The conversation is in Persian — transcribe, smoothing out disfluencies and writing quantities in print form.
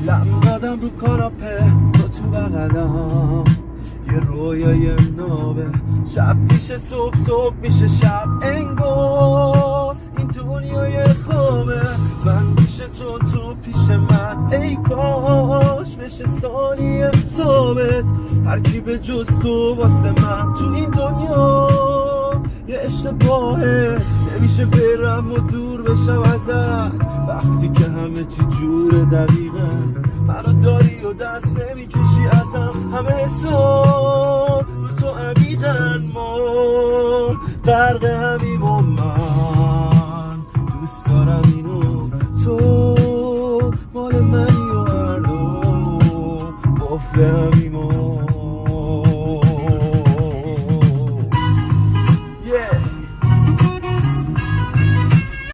لم دادم رو کاناپه تو بغلم، یه رویای نابه، شب میشه صبح، صبح میشه شب، انگار این دنیای خوابه. من پیش تو، تو پیش من، ای کاش بشه ثانیه ثابت. هر کی به جز تو واسه من تو این دنیا یه اشتباهه. نمیشه برم و دور بشم ازت وقتی که همه چی جور دقیقه. منو داری و دست نمیکشی ازم، همه حساب رو تو عمیقن، ما غرق همین